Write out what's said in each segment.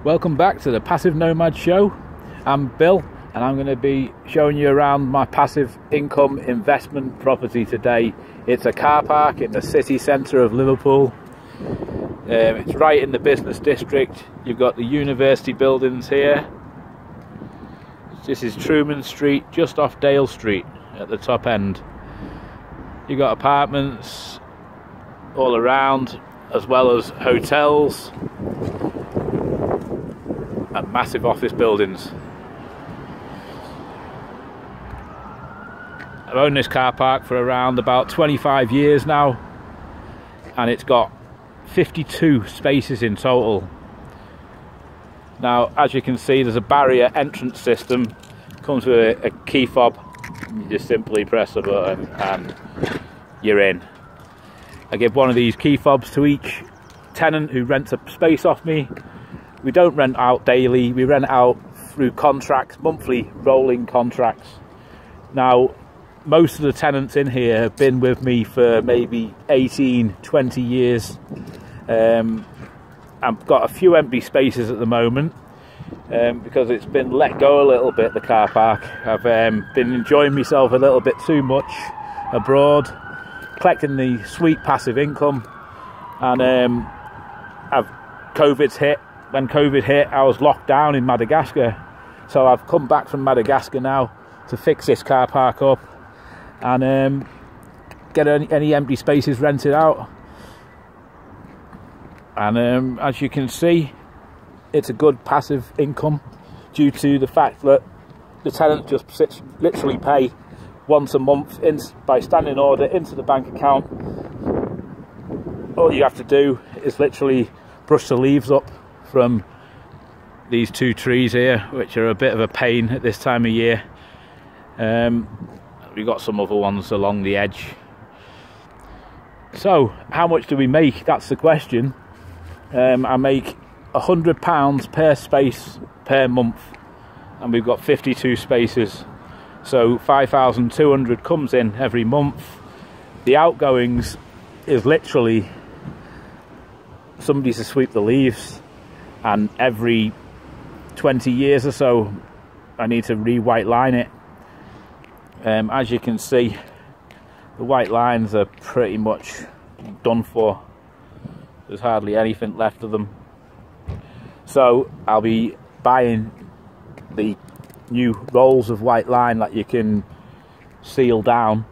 Welcome back to the Passive Nomad Show. I'm Bill and I'm going to be showing you around my passive income investment property today. It's a car park in the city centre of Liverpool. It's right in the business district. You've got the university buildings here. This is Trueman Street, just off Dale Street at the top end. You've got apartments all around, as well as hotels and massive office buildings. I've owned this car park for around about 25 years now, and it's got 52 spaces in total. Now, as you can see, there's a barrier entrance system. Comes with a key fob. You just simply press the button and you're in. I give one of these key fobs to each tenant who rents a space off me. We don't rent out daily, we rent out through contracts, monthly rolling contracts. Now, most of the tenants in here have been with me for maybe 18, 20 years. I've got a few empty spaces at the moment because it's been let go a little bit, the car park. I've been enjoying myself a little bit too much abroad, collecting the sweet passive income, and COVID's hit. When COVID hit, I was locked down in Madagascar, so I've come back from Madagascar now to fix this car park up and get any empty spaces rented out. And as you can see, it's a good passive income due to the fact that the tenant just literally pay once a month by standing order into the bank account. All you have to do is literally brush the leaves up from these two trees here, which are a bit of a pain at this time of year. We've got some other ones along the edge. So how much do we make? That's the question. I make £100 per space per month, and we've got 52 spaces, so 5,200 comes in every month. The outgoings is literally somebody to sweep the leaves, and every 20 years or so I need to re-white line it. As you can see, the white lines are pretty much done for. There's hardly anything left of them, so I'll be buying the new rolls of white line that you can seal down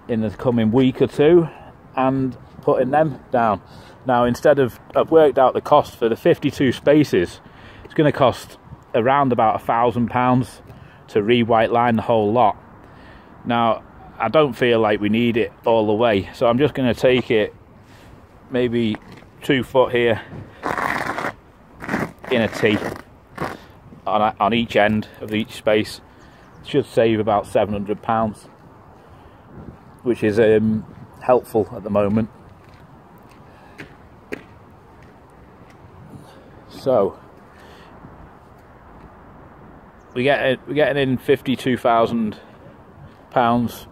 in the coming week or two and putting them down. Now, instead of, I've worked out the cost for the 52 spaces. It's going to cost around about £1,000 to re-white line the whole lot. Now, I don't feel like we need it all the way, so I'm just going to take it maybe 2 foot here in a T on each end of each space. Should save about £700, which is helpful at the moment. So we're getting in £52,000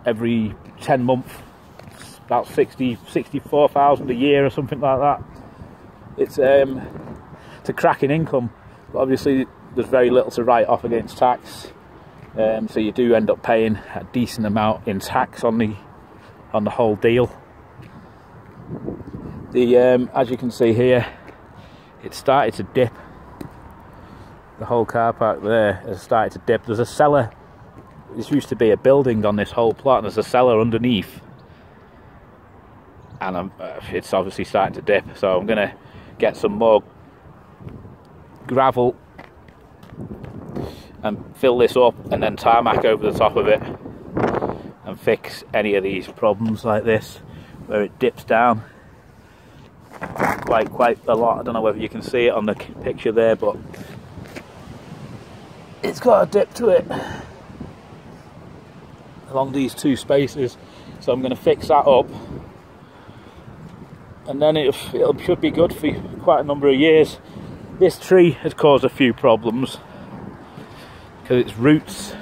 every 10 months. About 64,000 a year or something like that. It's a cracking income, but obviously there's very little to write off against tax, so you do end up paying a decent amount in tax on the whole deal. As you can see here, it started to dip. The whole car park there has started to dip. There's a cellar. This used to be a building on this whole plot, and there's a cellar underneath, and it's obviously starting to dip. So I'm going to get some more gravel and fill this up, and then tarmac over the top of it and fix any of these problems like this where it dips down quite a lot. I don't know whether you can see it on the picture there, but it's got a dip to it along these two spaces. So I'm going to fix that up, and then it should be good for quite a number of years. This tree has caused a few problems because its roots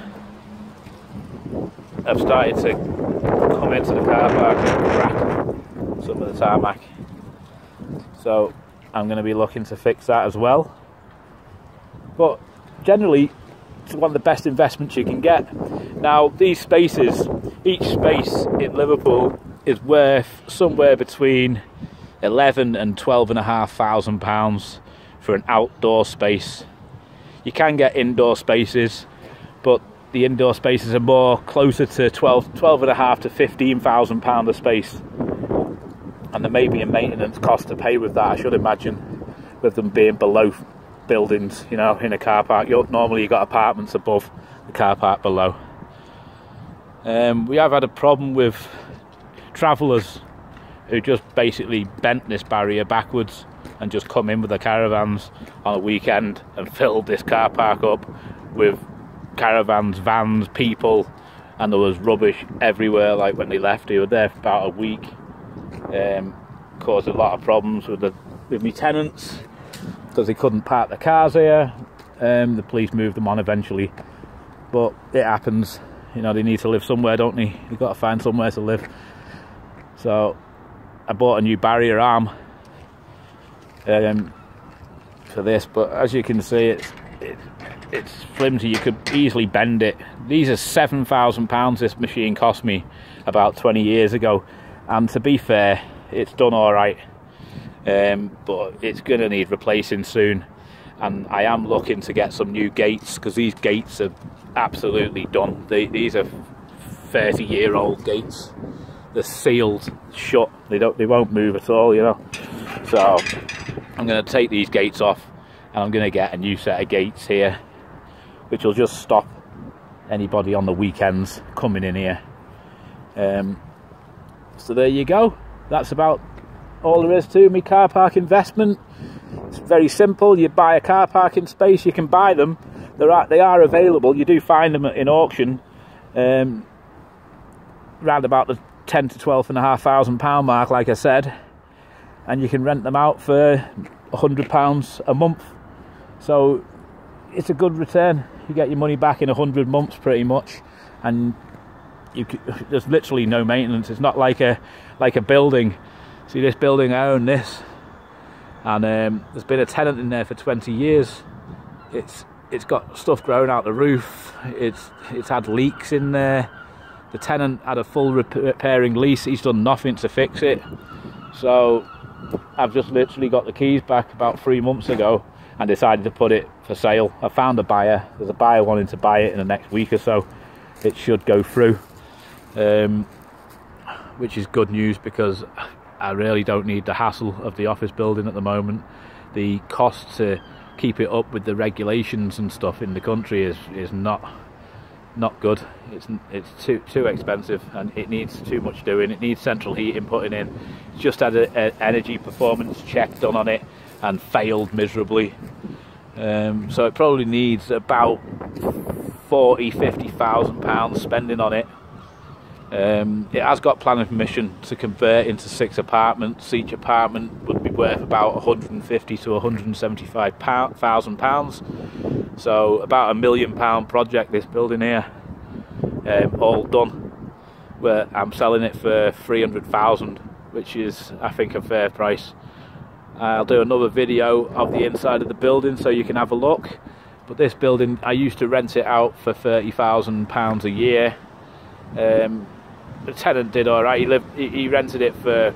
have started to come into the car park and crack some of the tarmac. So I'm going to be looking to fix that as well. But generally, it's one of the best investments you can get. Now, these spaces, each space in Liverpool is worth somewhere between £11,000 and £12,500 for an outdoor space. You can get indoor spaces, but the indoor spaces are more closer to £12,500 to £15,000 a space. And there may be a maintenance cost to pay with that, I should imagine, with them being below buildings, you know, in a car park. Normally you've got apartments above, the car park below. We have had a problem with travellers who just basically bent this barrier backwards and just come in with their caravans on a weekend and filled this car park up with caravans, vans, people, and there was rubbish everywhere. Like when they left, they were there for about a week. Caused a lot of problems with me tenants because they couldn't park their cars here. The police moved them on eventually, but it happens. You know, they need to live somewhere, don't they? You've got to find somewhere to live. So I bought a new barrier arm for this, but as you can see, it's flimsy. You could easily bend it. These are £7,000 this machine cost me about 20 years ago, and to be fair, it's done all right, but it's going to need replacing soon. And I am looking to get some new gates, because these gates are absolutely done. These are 30-year-old gates. They're sealed shut. They won't move at all, you know. So I'm going to take these gates off, and I'm going to get a new set of gates here, which will just stop anybody on the weekends coming in here. So there you go. That's about all there is to me car park investment. It's very simple. You buy a car parking space, you can buy them. They are available. You do find them in auction, round about the £10,000 to £12,500 mark, like I said, and you can rent them out for £100 a month. So it's a good return. You get your money back in 100 months pretty much, and there's literally no maintenance. It's not like a building. See, this building, I own this, and there's been a tenant in there for 20 years. It's got stuff growing out the roof. It's had leaks in there. The tenant had a full repairing lease. He's done nothing to fix it. So I've just literally got the keys back about 3 months ago and decided to put it for sale. I found a buyer. There's a buyer wanting to buy it in the next week or so. It should go through, which is good news, because I really don't need the hassle of the office building at the moment. The cost to keep it up with the regulations and stuff in the country is not good. It's too expensive, and it needs too much doing. It needs central heating putting in. It's just had an energy performance check done on it and failed miserably. So it probably needs about £40,000–50,000 spending on it. It has got planning permission to convert into 6 apartments. Each apartment would be worth about £150,000 to £175,000. So about £1 million project, this building here, all done. Where I'm selling it for £300,000, which is, I think, a fair price. I'll do another video of the inside of the building so you can have a look. But this building, I used to rent it out for £30,000 a year. The tenant did all right. He rented it for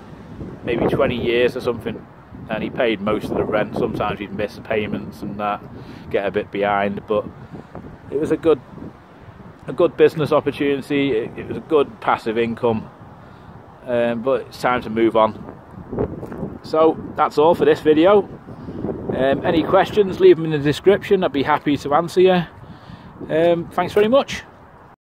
maybe 20 years or something, and he paid most of the rent. Sometimes he'd miss payments and that, get a bit behind, but it was a good business opportunity. It was a good passive income, but it's time to move on. So that's all for this video. Any questions, leave them in the description. I'd be happy to answer you. Thanks very much.